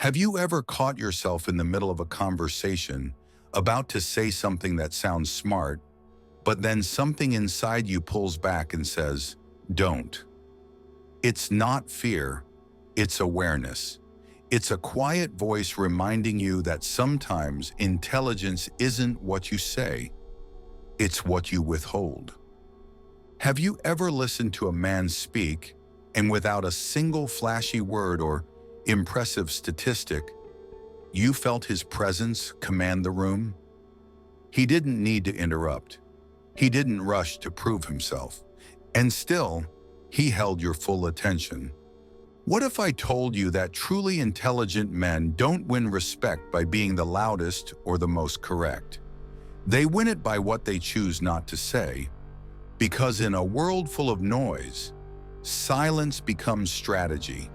Have you ever caught yourself in the middle of a conversation, about to say something that sounds smart, but then something inside you pulls back and says, "Don't"? It's not fear, it's awareness. It's a quiet voice reminding you that sometimes intelligence isn't what you say, it's what you withhold. Have you ever listened to a man speak, and without a single flashy word or impressive statistic, you felt his presence command the room? He didn't need to interrupt. He didn't rush to prove himself. And still, he held your full attention. What if I told you that truly intelligent men don't win respect by being the loudest or the most correct? They win it by what they choose not to say. Because in a world full of noise, silence becomes strategy.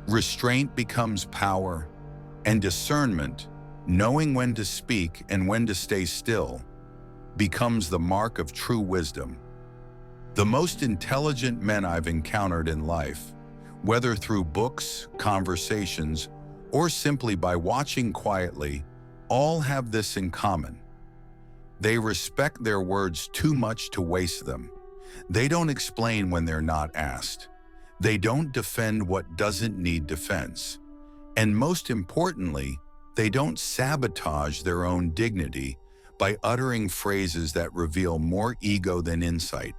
Restraint becomes power, and discernment, knowing when to speak and when to stay still, becomes the mark of true wisdom. The most intelligent men I've encountered in life, whether through books, conversations, or simply by watching quietly, all have this in common. They respect their words too much to waste them. They don't explain when they're not asked. They don't defend what doesn't need defense. And most importantly, they don't sabotage their own dignity by uttering phrases that reveal more ego than insight.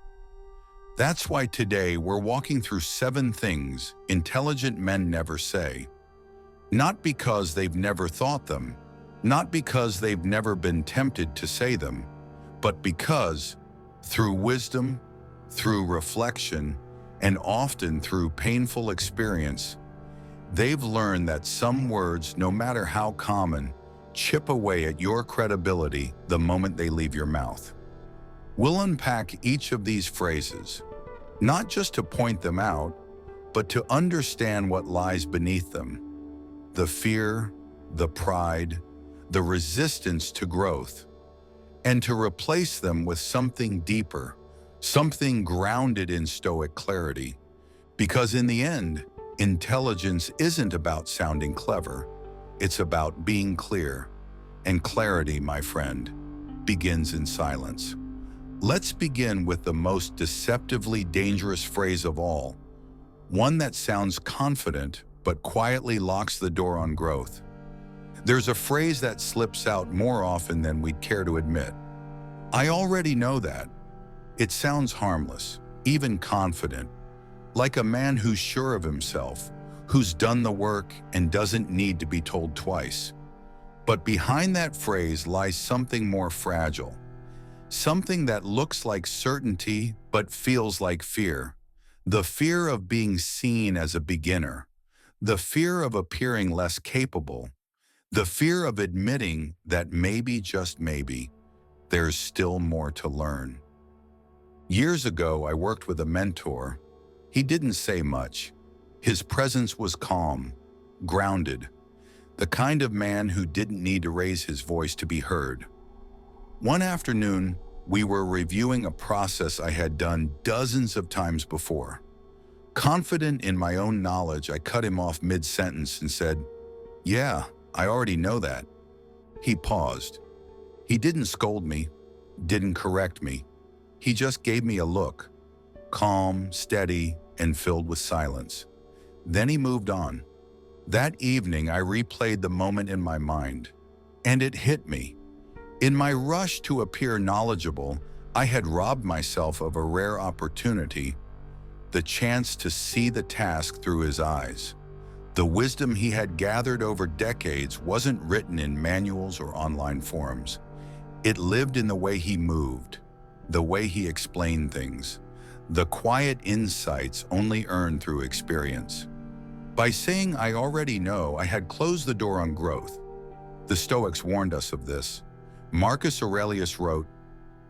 That's why today we're walking through 7 things intelligent men never say. Not because they've never thought them, not because they've never been tempted to say them, but because, through wisdom, through reflection, and often through painful experience, they've learned that some words, no matter how common, chip away at your credibility the moment they leave your mouth. We'll unpack each of these phrases, not just to point them out, but to understand what lies beneath them. The fear, the pride, the resistance to growth, and to replace them with something deeper, something grounded in Stoic clarity. Because in the end, intelligence isn't about sounding clever, it's about being clear. And clarity, my friend, begins in silence. Let's begin with the most deceptively dangerous phrase of all, one that sounds confident but quietly locks the door on growth. There's a phrase that slips out more often than we'd care to admit. "I already know that." It sounds harmless, even confident, like a man who's sure of himself, who's done the work and doesn't need to be told twice. But behind that phrase lies something more fragile, something that looks like certainty but feels like fear. The fear of being seen as a beginner, the fear of appearing less capable, the fear of admitting that maybe, just maybe, there's still more to learn. Years ago, I worked with a mentor. He didn't say much. His presence was calm, grounded, the kind of man who didn't need to raise his voice to be heard. One afternoon, we were reviewing a process I had done dozens of times before. Confident in my own knowledge, I cut him off mid-sentence and said, "Yeah, I already know that." He paused. He didn't scold me, didn't correct me. He just gave me a look, calm, steady, and filled with silence. Then he moved on. That evening, I replayed the moment in my mind, and it hit me. In my rush to appear knowledgeable, I had robbed myself of a rare opportunity, the chance to see the task through his eyes. The wisdom he had gathered over decades wasn't written in manuals or online forums. It lived in the way he moved, the way he explained things, the quiet insights only earned through experience. By saying "I already know," I had closed the door on growth. The Stoics warned us of this. Marcus Aurelius wrote,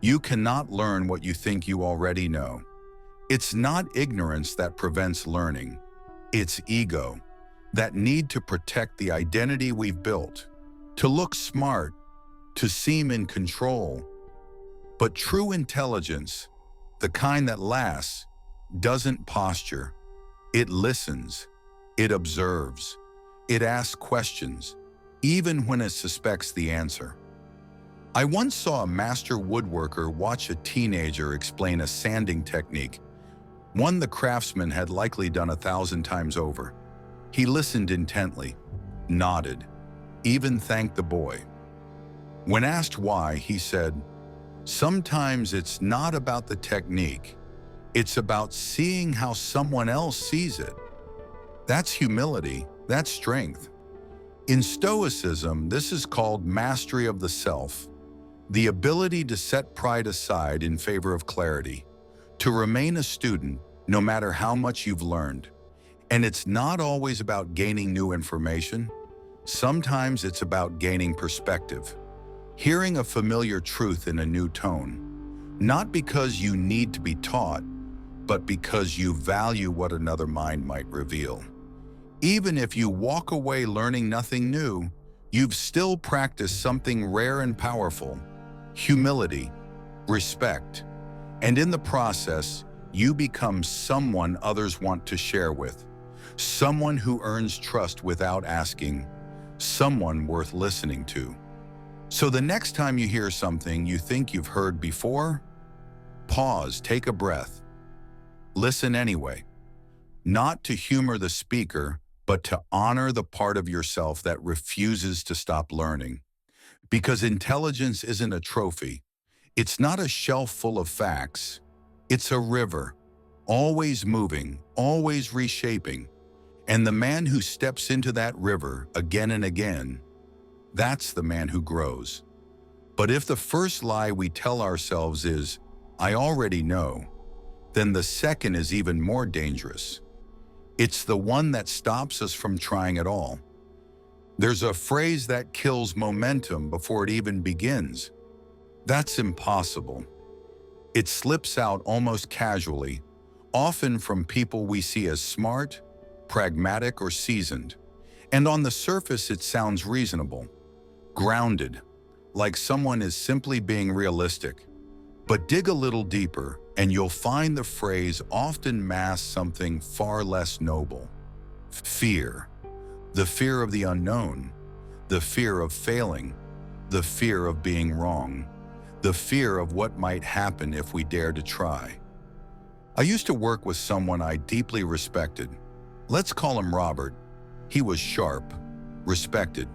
"You cannot learn what you think you already know." It's not ignorance that prevents learning. It's ego, that need to protect the identity we've built, to look smart, to seem in control. But true intelligence, the kind that lasts, doesn't posture. It listens. It observes. It asks questions, even when it suspects the answer. I once saw a master woodworker watch a teenager explain a sanding technique, one the craftsman had likely done 1,000 times over. He listened intently, nodded, even thanked the boy. When asked why, he said, "Sometimes it's not about the technique. It's about seeing how someone else sees it." That's humility, that's strength. In Stoicism, this is called mastery of the self, the ability to set pride aside in favor of clarity, to remain a student no matter how much you've learned. And it's not always about gaining new information. Sometimes it's about gaining perspective, hearing a familiar truth in a new tone, not because you need to be taught, but because you value what another mind might reveal. Even if you walk away learning nothing new, you've still practiced something rare and powerful: humility, respect. And in the process, you become someone others want to share with, someone who earns trust without asking, someone worth listening to. So the next time you hear something you think you've heard before, pause, take a breath. Listen anyway. Not to humor the speaker, but to honor the part of yourself that refuses to stop learning. Because intelligence isn't a trophy. It's not a shelf full of facts. It's a river, always moving, always reshaping. And the man who steps into that river again and again, that's the man who grows. But if the first lie we tell ourselves is, "I already know," then the second is even more dangerous. It's the one that stops us from trying at all. There's a phrase that kills momentum before it even begins. That's impossible. It slips out almost casually, often from people we see as smart, pragmatic, or seasoned. And on the surface it sounds reasonable, grounded, like someone is simply being realistic. But dig a little deeper, and you'll find the phrase often masks something far less noble. Fear. The fear of the unknown, the fear of failing, the fear of being wrong, the fear of what might happen if we dare to try. I used to work with someone I deeply respected. Let's call him Robert. He was sharp, respected,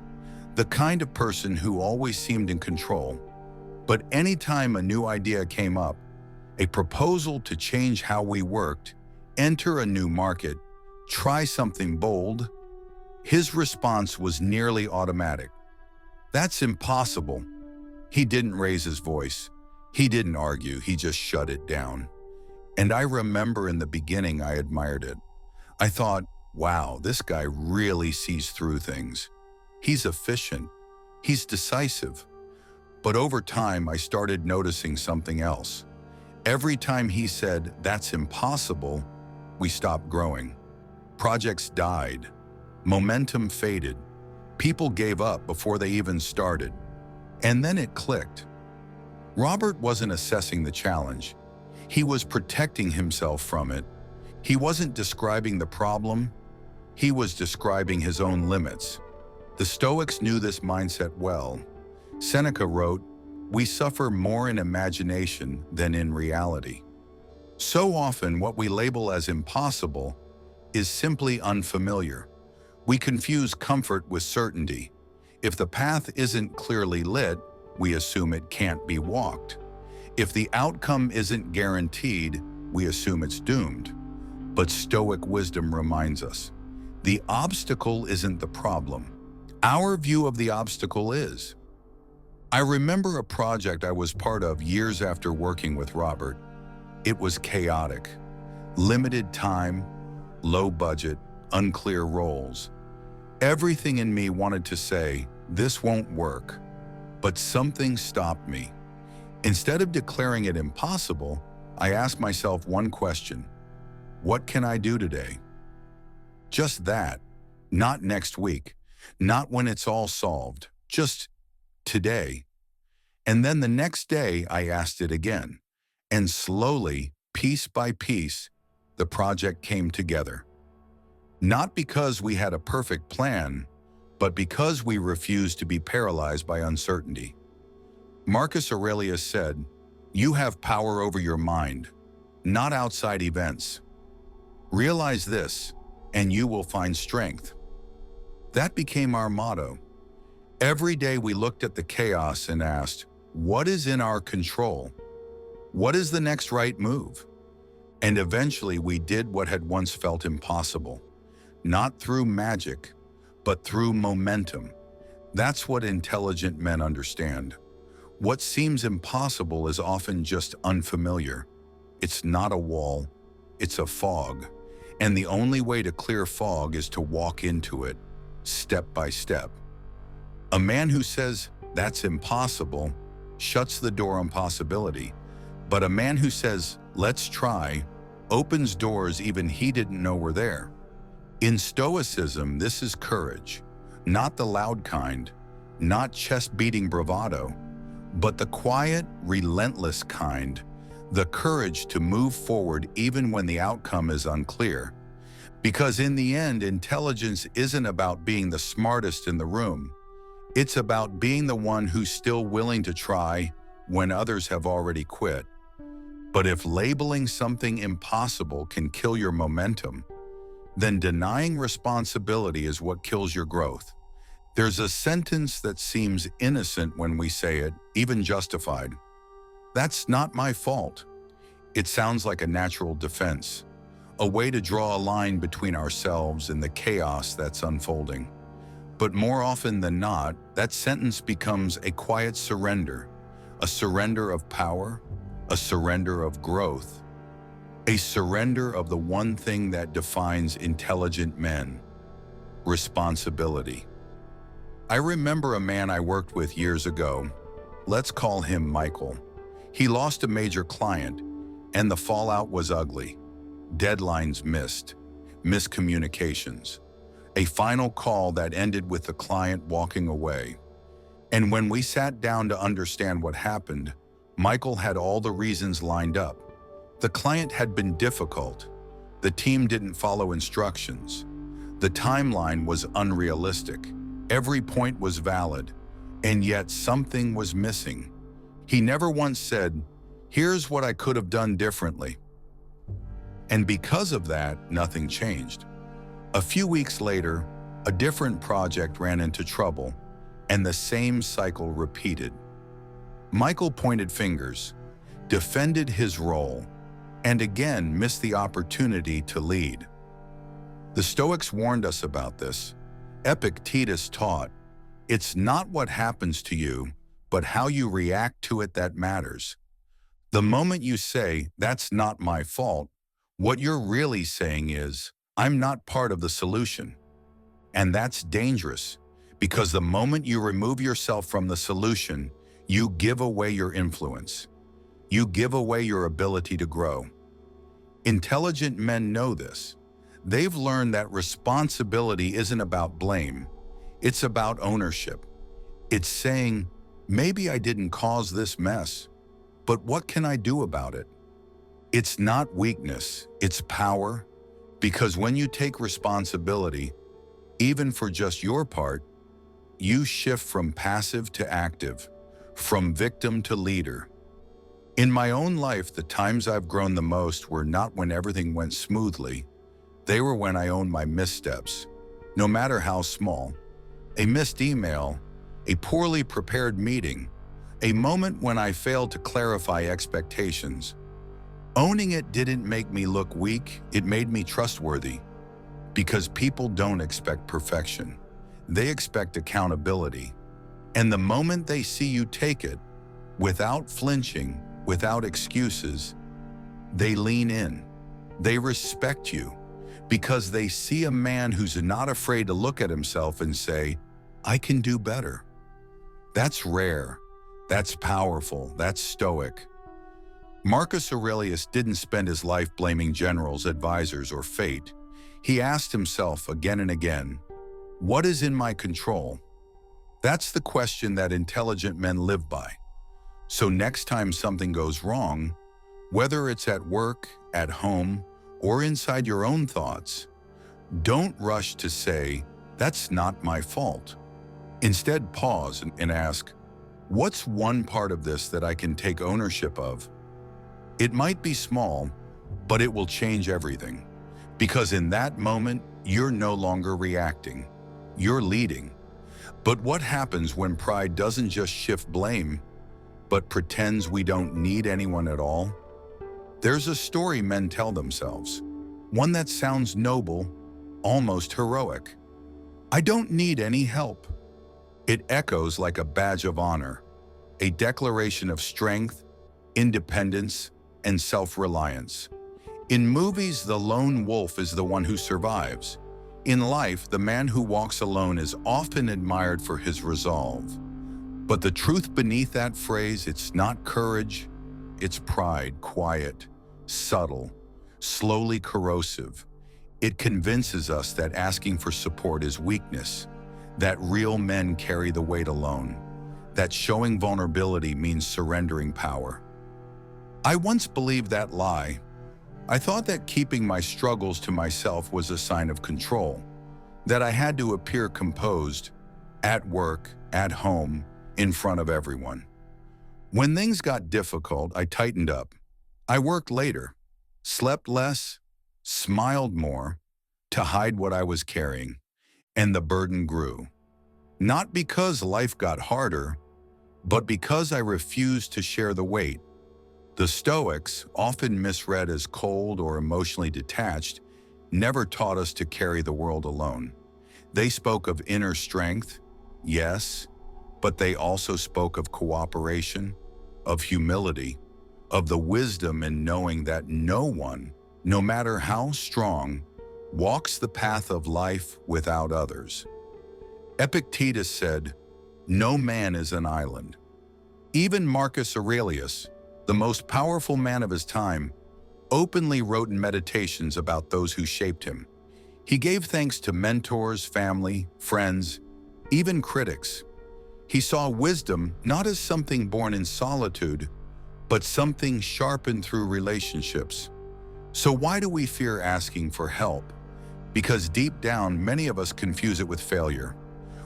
the kind of person who always seemed in control. But anytime a new idea came up, a proposal to change how we worked, enter a new market, try something bold, his response was nearly automatic. "That's impossible." He didn't raise his voice. He didn't argue. He just shut it down. And I remember in the beginning I admired it. I thought, wow, this guy really sees through things. He's efficient. He's decisive. But over time, I started noticing something else. Every time he said, "That's impossible," we stopped growing. Projects died. Momentum faded. People gave up before they even started. And then it clicked. Robert wasn't assessing the challenge. He was protecting himself from it. He wasn't describing the problem. He was describing his own limits. The Stoics knew this mindset well. Seneca wrote, "We suffer more in imagination than in reality." So often, what we label as impossible is simply unfamiliar. We confuse comfort with certainty. If the path isn't clearly lit, we assume it can't be walked. If the outcome isn't guaranteed, we assume it's doomed. But Stoic wisdom reminds us, the obstacle isn't the problem. Our view of the obstacle is. I remember a project I was part of years after working with Robert. It was chaotic. Limited time, low budget, unclear roles. Everything in me wanted to say, "This won't work." But something stopped me. Instead of declaring it impossible, I asked myself one question: what can I do today? Just that. Not next week. Not when it's all solved. Just today. And then the next day, I asked it again. And slowly, piece by piece, the project came together. Not because we had a perfect plan, but because we refused to be paralyzed by uncertainty. Marcus Aurelius said, "You have power over your mind, not outside events. Realize this, and you will find strength." That became our motto. Every day we looked at the chaos and asked, what is in our control? What is the next right move? And eventually we did what had once felt impossible. Not through magic, but through momentum. That's what intelligent men understand. What seems impossible is often just unfamiliar. It's not a wall, it's a fog. And the only way to clear fog is to walk into it, step by step. A man who says, "That's impossible," shuts the door on possibility. But a man who says, "Let's try," opens doors even he didn't know were there. In Stoicism, this is courage, not the loud kind, not chest-beating bravado, but the quiet, relentless kind, the courage to move forward even when the outcome is unclear. Because in the end, intelligence isn't about being the smartest in the room. It's about being the one who's still willing to try when others have already quit. But if labeling something impossible can kill your momentum, then denying responsibility is what kills your growth. There's a sentence that seems innocent when we say it, even justified. "That's not my fault." It sounds like a natural defense, a way to draw a line between ourselves and the chaos that's unfolding. But more often than not, that sentence becomes a quiet surrender, a surrender of power, a surrender of growth, a surrender of the one thing that defines intelligent men: responsibility. I remember a man I worked with years ago. Let's call him Michael. He lost a major client, and the fallout was ugly. Deadlines missed, miscommunications, a final call that ended with the client walking away. And when we sat down to understand what happened, Michael had all the reasons lined up. The client had been difficult. The team didn't follow instructions. The timeline was unrealistic. Every point was valid, and yet something was missing. He never once said, "Here's what I could have done differently." And because of that, nothing changed. A few weeks later, a different project ran into trouble, and the same cycle repeated. Michael pointed fingers, defended his role, and again missed the opportunity to lead. The Stoics warned us about this. Epictetus taught, "It's not what happens to you, but how you react to it that matters." The moment you say, "That's not my fault," what you're really saying is, "I'm not part of the solution." And that's dangerous, because the moment you remove yourself from the solution, you give away your influence. You give away your ability to grow. Intelligent men know this. They've learned that responsibility isn't about blame. It's about ownership. It's saying, "Maybe I didn't cause this mess, but what can I do about it?" It's not weakness, it's power, because when you take responsibility, even for just your part, you shift from passive to active, from victim to leader. In my own life, the times I've grown the most were not when everything went smoothly. They were when I owned my missteps, no matter how small. A missed email, a poorly prepared meeting, a moment when I failed to clarify expectations. Owning it didn't make me look weak, it made me trustworthy. Because people don't expect perfection. They expect accountability. And the moment they see you take it, without flinching, without excuses, they lean in. They respect you because they see a man who's not afraid to look at himself and say, "I can do better." That's rare. That's powerful. That's stoic. Marcus Aurelius didn't spend his life blaming generals, advisors, or fate. He asked himself again and again, "What is in my control?" That's the question that intelligent men live by. So next time something goes wrong, whether it's at work, at home, or inside your own thoughts, Don't rush to say, "That's not my fault." Instead, pause and ask, "What's one part of this that I can take ownership of?" It might be small, but it will change everything. Because in that moment, you're no longer reacting, you're leading. But what happens when pride doesn't just shift blame, but pretends we don't need anyone at all? There's a story men tell themselves, one that sounds noble, almost heroic. "I don't need any help." It echoes like a badge of honor, a declaration of strength, independence, and self-reliance. In movies, the lone wolf is the one who survives. In life, the man who walks alone is often admired for his resolve. But the truth beneath that phrase, it's not courage, it's pride, quiet, subtle, slowly corrosive. It convinces us that asking for support is weakness, that real men carry the weight alone, that showing vulnerability means surrendering power. I once believed that lie. I thought that keeping my struggles to myself was a sign of control, that I had to appear composed, at work, at home, in front of everyone. When things got difficult, I tightened up. I worked later, slept less, smiled more, to hide what I was carrying, and the burden grew. Not because life got harder, but because I refused to share the weight. The Stoics, often misread as cold or emotionally detached, never taught us to carry the world alone. They spoke of inner strength, yes, but they also spoke of cooperation, of humility, of the wisdom in knowing that no one, no matter how strong, walks the path of life without others. Epictetus said, "No man is an island." Even Marcus Aurelius, the most powerful man of his time, openly wrote in Meditations about those who shaped him. He gave thanks to mentors, family, friends, even critics. He saw wisdom not as something born in solitude, but something sharpened through relationships. So why do we fear asking for help? Because deep down, many of us confuse it with failure.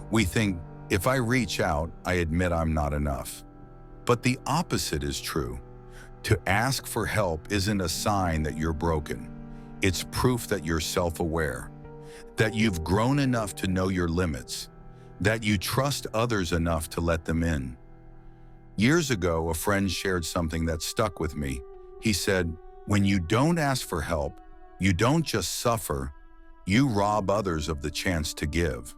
We think, if I reach out, I admit I'm not enough. But the opposite is true. To ask for help isn't a sign that you're broken. It's proof that you're self-aware, that you've grown enough to know your limits, that you trust others enough to let them in. Years ago, a friend shared something that stuck with me. He said, "When you don't ask for help, you don't just suffer, you rob others of the chance to give."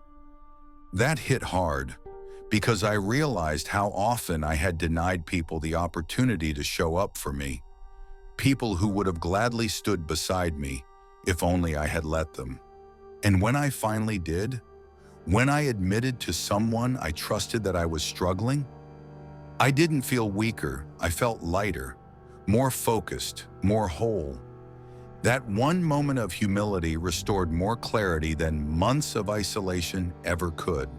That hit hard, because I realized how often I had denied people the opportunity to show up for me, people who would have gladly stood beside me if only I had let them. And when I finally did, when I admitted to someone I trusted that I was struggling, I didn't feel weaker, I felt lighter, more focused, more whole. That one moment of humility restored more clarity than months of isolation ever could.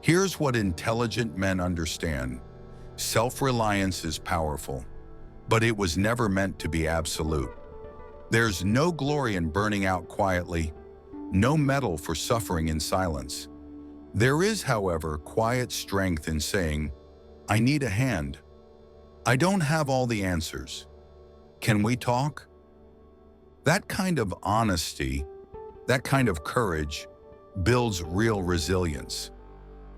Here's what intelligent men understand. Self-reliance is powerful, but it was never meant to be absolute. There's no glory in burning out quietly, no medal for suffering in silence. There is, however, quiet strength in saying, "I need a hand. I don't have all the answers. Can we talk?" That kind of honesty, that kind of courage, builds real resilience.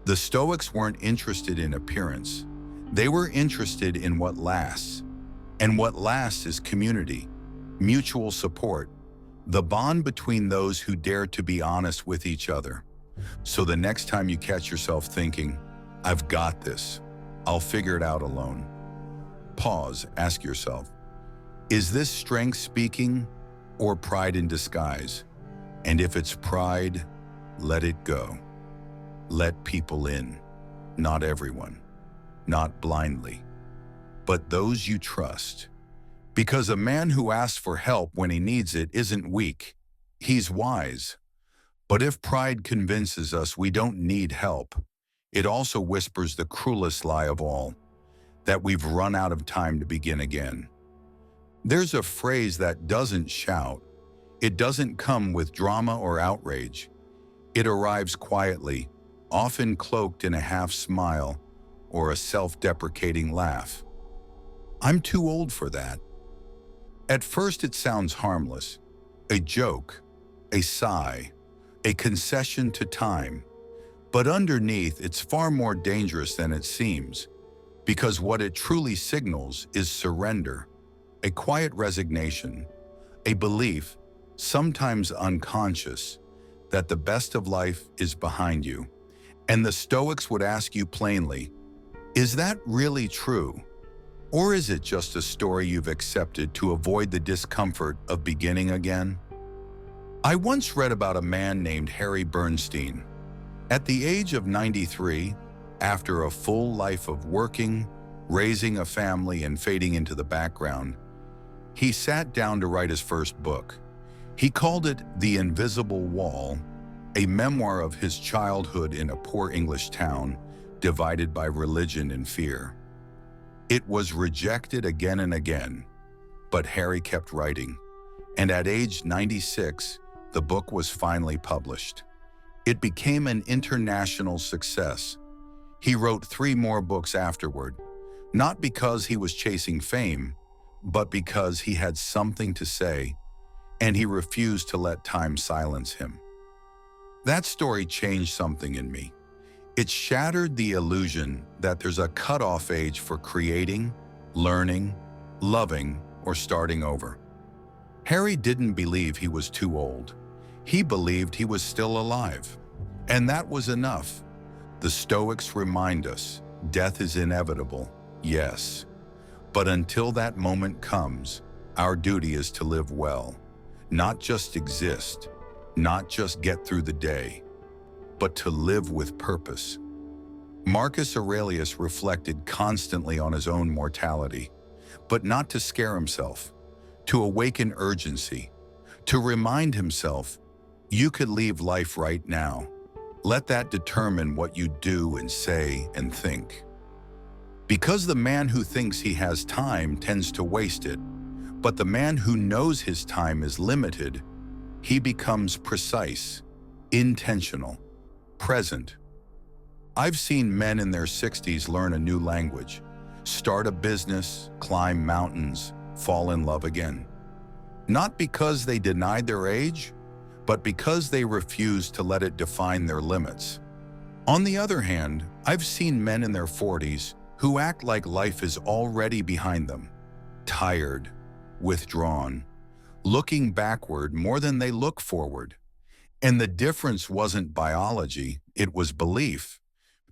The Stoics weren't interested in appearance. They were interested in what lasts. And what lasts is community, mutual support, the bond between those who dare to be honest with each other. So the next time you catch yourself thinking, "I've got this, I'll figure it out alone," pause, ask yourself, is this strength speaking or pride in disguise? And if it's pride, let it go. Let people in, not everyone, not blindly, but those you trust. Because a man who asks for help when he needs it isn't weak, he's wise. But if pride convinces us we don't need help, it also whispers the cruelest lie of all, that we've run out of time to begin again. There's a phrase that doesn't shout, It doesn't come with drama or outrage. It arrives quietly, often cloaked in a half smile or a self-deprecating laugh. I'm too old for that. At first it sounds harmless, a joke, a sigh, a concession to time. But underneath, it's far more dangerous than it seems, because what it truly signals is surrender, a quiet resignation, a belief, sometimes unconscious, that the best of life is behind you. And the Stoics would ask you plainly, is that really true? Or is it just a story you've accepted to avoid the discomfort of beginning again? I once read about a man named Harry Bernstein. At the age of 93, after a full life of working, raising a family, and fading into the background, he sat down to write his first book. He called it The Invisible Wall, a memoir of his childhood in a poor English town, divided by religion and fear. It was rejected again and again, but Harry kept writing, and at age 96, the book was finally published. It became an international success. He wrote 3 more books afterward, not because he was chasing fame, but because he had something to say, and he refused to let time silence him. That story changed something in me. It shattered the illusion that there's a cutoff age for creating, learning, loving, or starting over. Harry didn't believe he was too old. He believed he was still alive. And that was enough. The Stoics remind us, death is inevitable, yes. But until that moment comes, our duty is to live well. Not just exist, not just get through the day, but to live with purpose. Marcus Aurelius reflected constantly on his own mortality, but not to scare himself, to awaken urgency, to remind himself, you could leave life right now. Let that determine what you do and say and think. Because the man who thinks he has time tends to waste it, but the man who knows his time is limited, he becomes precise, intentional, present. I've seen men in their 60s learn a new language, start a business, climb mountains, fall in love again. Not because they denied their age, but because they refused to let it define their limits. On the other hand, I've seen men in their 40s who act like life is already behind them, tired, withdrawn, looking backward more than they look forward. And the difference wasn't biology, it was belief.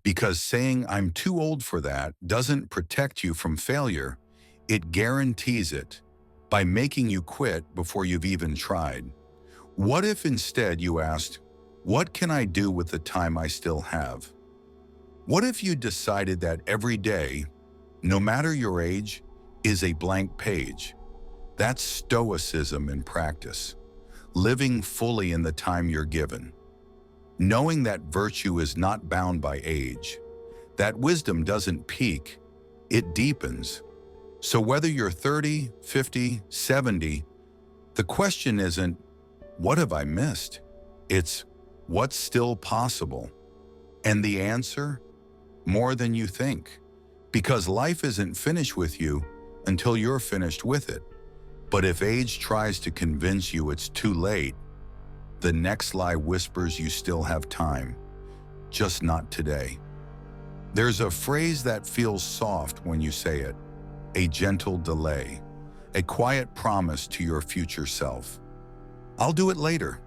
Because saying I'm too old for that doesn't protect you from failure, it guarantees it by making you quit before you've even tried. What if instead you asked, what can I do with the time I still have? What if you decided that every day, no matter your age, is a blank page? That's Stoicism in practice, living fully in the time you're given. Knowing that virtue is not bound by age, that wisdom doesn't peak, it deepens. So whether you're 30, 50, 70, the question isn't, what have I missed? It's, what's still possible? And the answer? More than you think. Because life isn't finished with you until you're finished with it. But if age tries to convince you it's too late, the next lie whispers you still have time, just not today. There's a phrase that feels soft when you say it, a gentle delay, a quiet promise to your future self. I'll do it later.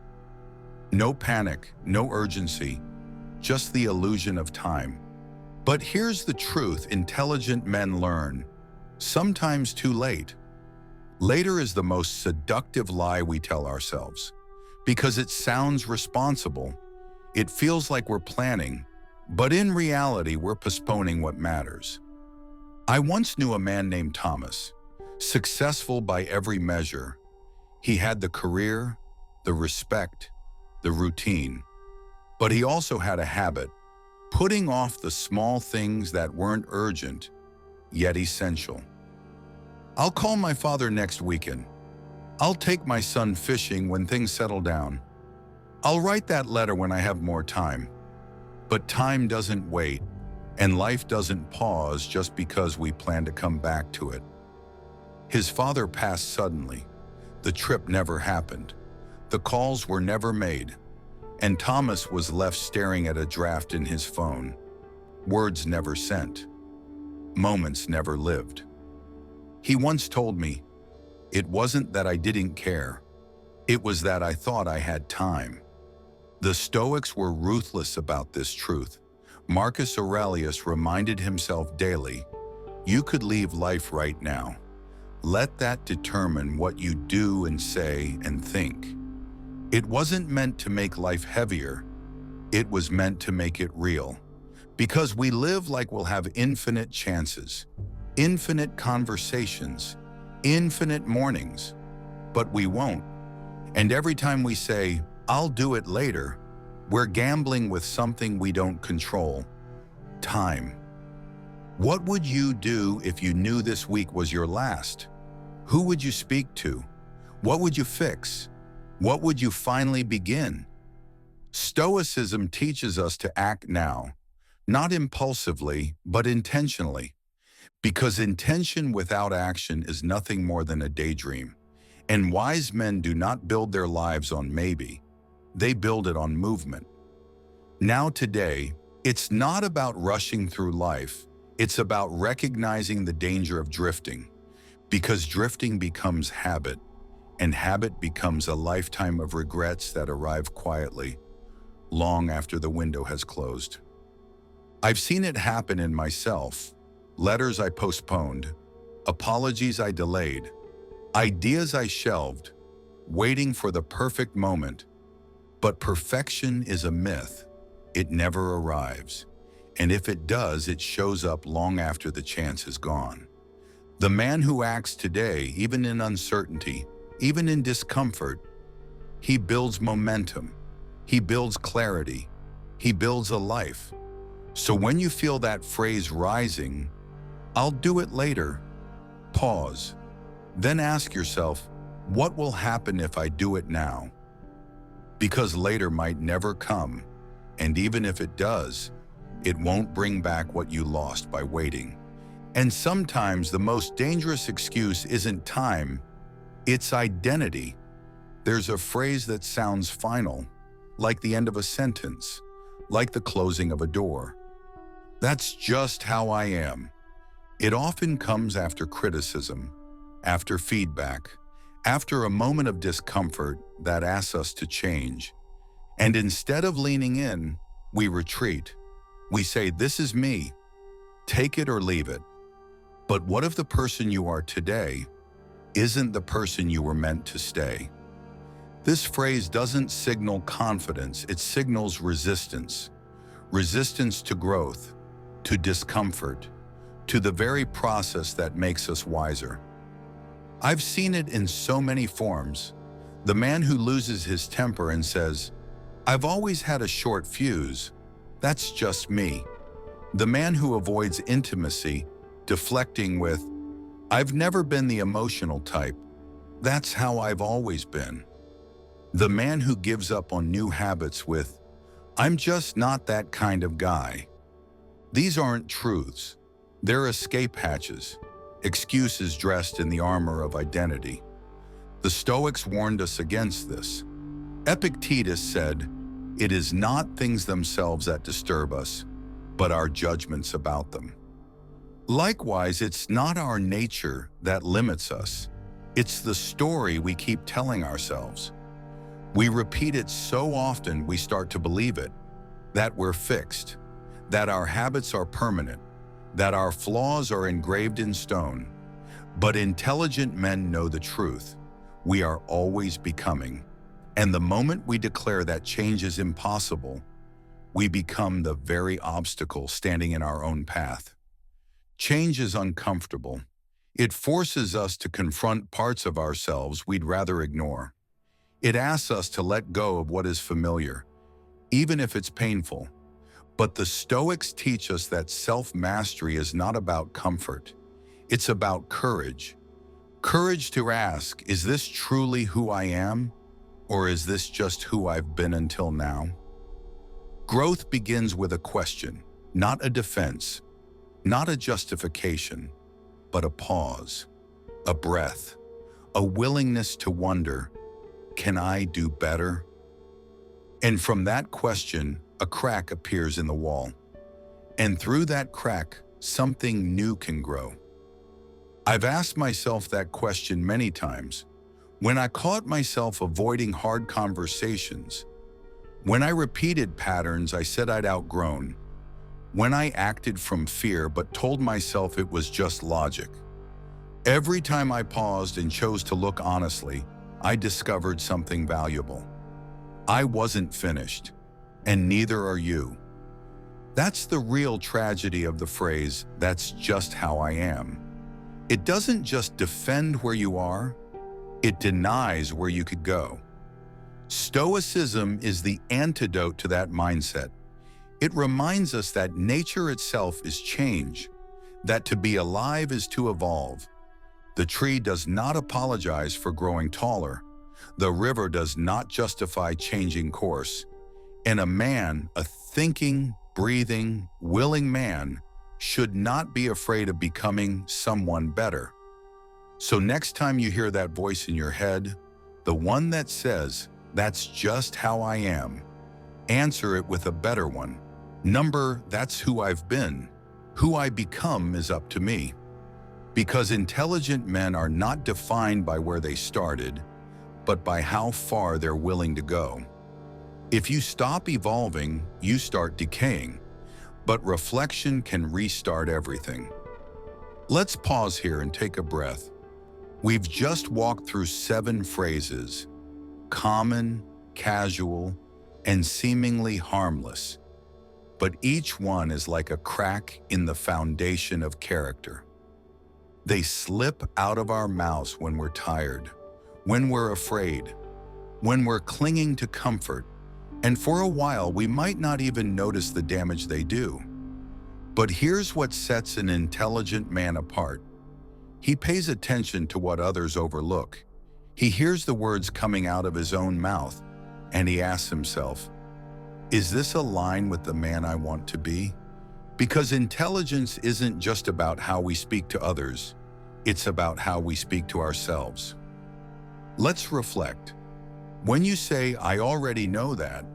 No panic, no urgency, just the illusion of time. But here's the truth intelligent men learn, sometimes too late. Later is the most seductive lie we tell ourselves, because it sounds responsible. It feels like we're planning, but in reality, we're postponing what matters. I once knew a man named Thomas, successful by every measure. He had the career, the respect, the routine. But he also had a habit, putting off the small things that weren't urgent, yet essential. I'll call my father next weekend. I'll take my son fishing when things settle down. I'll write that letter when I have more time. But time doesn't wait, and life doesn't pause just because we plan to come back to it. His father passed suddenly. The trip never happened. The calls were never made. And Thomas was left staring at a draft in his phone. Words never sent. Moments never lived. He once told me, "It wasn't that I didn't care. It was that I thought I had time." The Stoics were ruthless about this truth. Marcus Aurelius reminded himself daily, "You could leave life right now. Let that determine what you do and say and think." It wasn't meant to make life heavier. It was meant to make it real. Because we live like we'll have infinite chances, infinite conversations, infinite mornings, but we won't. And every time we say, "I'll do it later," we're gambling with something we don't control: time. What would you do if you knew this week was your last? Who would you speak to? What would you fix? What would you finally begin? Stoicism teaches us to act now, not impulsively, but intentionally. Because intention without action is nothing more than a daydream. And wise men do not build their lives on maybe. They build it on movement. Now today, it's not about rushing through life. It's about recognizing the danger of drifting. Because drifting becomes habit, and habit becomes a lifetime of regrets that arrive quietly, long after the window has closed. I've seen it happen in myself. Letters I postponed, apologies I delayed, ideas I shelved, waiting for the perfect moment. But perfection is a myth. It never arrives. And if it does, it shows up long after the chance is gone. The man who acts today, even in uncertainty, even in discomfort, he builds momentum. He builds clarity. He builds a life. So when you feel that phrase rising, "I'll do it later," pause. Then ask yourself, what will happen if I do it now? Because later might never come, and even if it does, it won't bring back what you lost by waiting. And sometimes the most dangerous excuse isn't time, it's identity. There's a phrase that sounds final, like the end of a sentence, like the closing of a door. "That's just how I am." It often comes after criticism, after feedback, after a moment of discomfort that asks us to change. And instead of leaning in, we retreat. We say, "This is me. Take it or leave it." But what if the person you are today isn't the person you were meant to stay? This phrase doesn't signal confidence, it signals resistance. Resistance to growth, to discomfort, to the very process that makes us wiser. I've seen it in so many forms. The man who loses his temper and says, "I've always had a short fuse. That's just me." The man who avoids intimacy, deflecting with, "I've never been the emotional type. That's how I've always been." The man who gives up on new habits with, "I'm just not that kind of guy." These aren't truths. They're escape hatches, excuses dressed in the armor of identity. The Stoics warned us against this. Epictetus said, "It is not things themselves that disturb us, but our judgments about them." Likewise, it's not our nature that limits us. It's the story we keep telling ourselves. We repeat it so often we start to believe it, that we're fixed, that our habits are permanent, that our flaws are engraved in stone. But intelligent men know the truth. We are always becoming. And the moment we declare that change is impossible, we become the very obstacle standing in our own path. Change is uncomfortable. It forces us to confront parts of ourselves we'd rather ignore. It asks us to let go of what is familiar, even if it's painful. But the Stoics teach us that self-mastery is not about comfort. It's about courage. Courage to ask, is this truly who I am, or is this just who I've been until now? Growth begins with a question, not a defense, not a justification, but a pause, a breath, a willingness to wonder, can I do better? And from that question, a crack appears in the wall. And through that crack, something new can grow. I've asked myself that question many times. When I caught myself avoiding hard conversations, when I repeated patterns I said I'd outgrown, when I acted from fear but told myself it was just logic. Every time I paused and chose to look honestly, I discovered something valuable. I wasn't finished, and neither are you. That's the real tragedy of the phrase, "That's just how I am." It doesn't just defend where you are, it denies where you could go. Stoicism is the antidote to that mindset. It reminds us that nature itself is change, that to be alive is to evolve. The tree does not apologize for growing taller. The river does not justify changing course. And a man, a thinking, breathing, willing man, should not be afraid of becoming someone better. So next time you hear that voice in your head, the one that says, "That's just how I am," answer it with a better one. That's who I've been. Who I become is up to me. Because intelligent men are not defined by where they started, but by how far they're willing to go. If you stop evolving, you start decaying. But reflection can restart everything. Let's pause here and take a breath. We've just walked through 7 phrases, common, casual, and seemingly harmless. But each one is like a crack in the foundation of character. They slip out of our mouths when we're tired, when we're afraid, when we're clinging to comfort, and for a while we might not even notice the damage they do. But here's what sets an intelligent man apart. He pays attention to what others overlook. He hears the words coming out of his own mouth, and he asks himself, is this a line with the man I want to be? Because intelligence isn't just about how we speak to others, it's about how we speak to ourselves. Let's reflect. When you say, "I already know that,"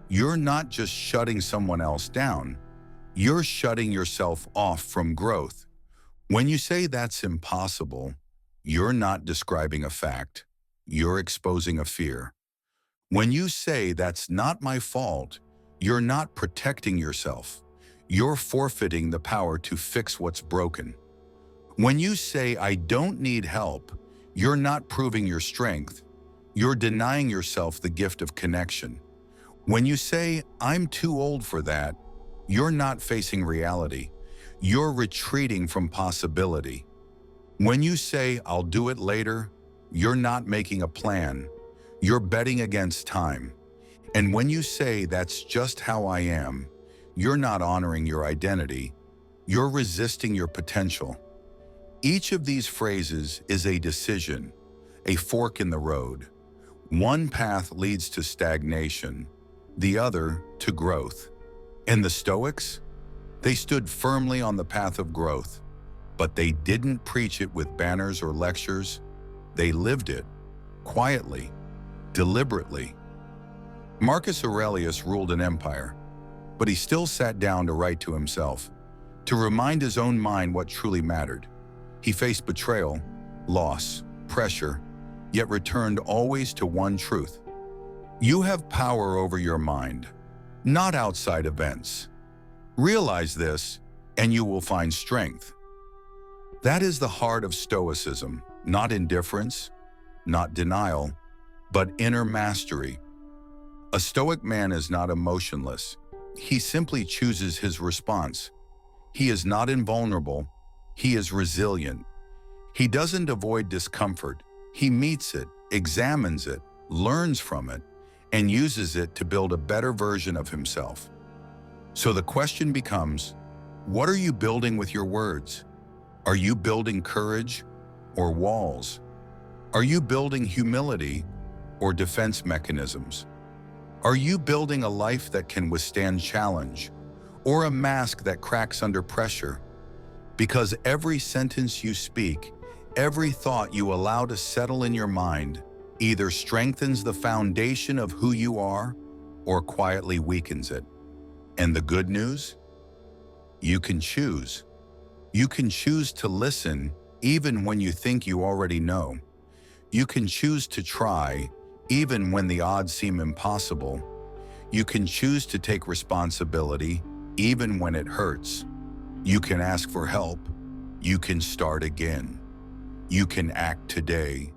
you're not just shutting someone else down, you're shutting yourself off from growth. When you say that's impossible, you're not describing a fact, you're exposing a fear. When you say that's not my fault, you're not protecting yourself, you're forfeiting the power to fix what's broken. When you say I don't need help, you're not proving your strength, you're denying yourself the gift of connection. When you say I'm too old for that, you're not facing reality, you're retreating from possibility. When you say I'll do it later, you're not making a plan, you're betting against time. And when you say that's just how I am, you're not honoring your identity, you're resisting your potential. Each of these phrases is a decision, a fork in the road. One path leads to stagnation, the other to growth. And the Stoics? They stood firmly on the path of growth, but they didn't preach it with banners or lectures. They lived it, quietly, deliberately. Marcus Aurelius ruled an empire, but he still sat down to write to himself, to remind his own mind what truly mattered. He faced betrayal, loss, pressure, yet returned always to one truth. You have power over your mind, not outside events. Realize this, and you will find strength. That is the heart of Stoicism, not indifference, not denial, but inner mastery. A Stoic man is not emotionless. He simply chooses his response. He is not invulnerable. He is resilient. He doesn't avoid discomfort. He meets it, examines it, learns from it, and uses it to build a better version of himself. So the question becomes, what are you building with your words? Are you building courage or walls? Are you building humility or defense mechanisms? Are you building a life that can withstand challenge or a mask that cracks under pressure? Because every sentence you speak, every thought you allow to settle in your mind either strengthens the foundation of who you are or quietly weakens it. And the good news? You can choose. You can choose to listen even when you think you already know. You can choose to try even when the odds seem impossible. You can choose to take responsibility even when it hurts. You can ask for help. You can start again. You can act today.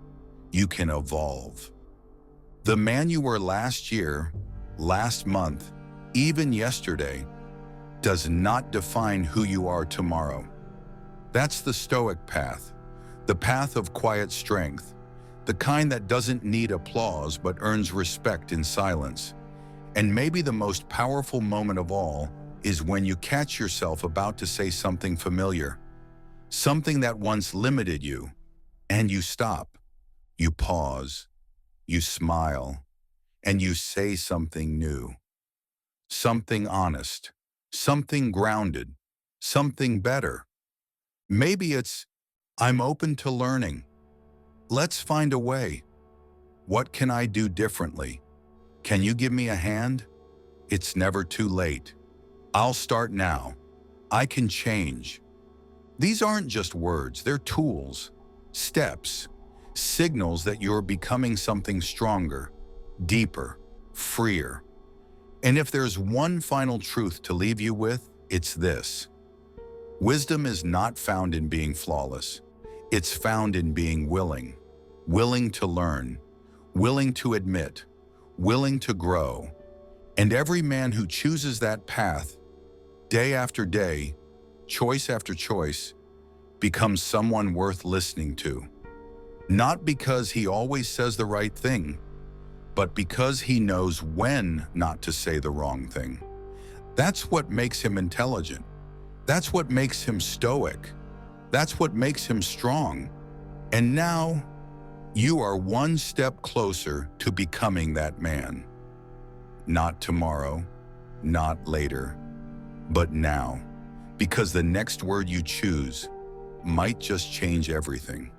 You can evolve. The man you were last year, last month, even yesterday, does not define who you are tomorrow. That's the Stoic path, the path of quiet strength, the kind that doesn't need applause but earns respect in silence. And maybe the most powerful moment of all is when you catch yourself about to say something familiar, something that once limited you, and you stop, you pause, you smile, and you say something new, something honest, something grounded, something better. Maybe it's, I'm open to learning. Let's find a way. What can I do differently? Can you give me a hand? It's never too late. I'll start now. I can change. These aren't just words, they're tools, steps, signals that you're becoming something stronger, deeper, freer. And if there's one final truth to leave you with, it's this. Wisdom is not found in being flawless. It's found in being willing. Willing to learn, willing to admit, willing to grow. And every man who chooses that path, day after day, choice after choice, becomes someone worth listening to. Not because he always says the right thing, but because he knows when not to say the wrong thing. That's what makes him intelligent. That's what makes him stoic. That's what makes him strong. And now, you are one step closer to becoming that man. Not tomorrow, not later, but now. Because the next word you choose might just change everything.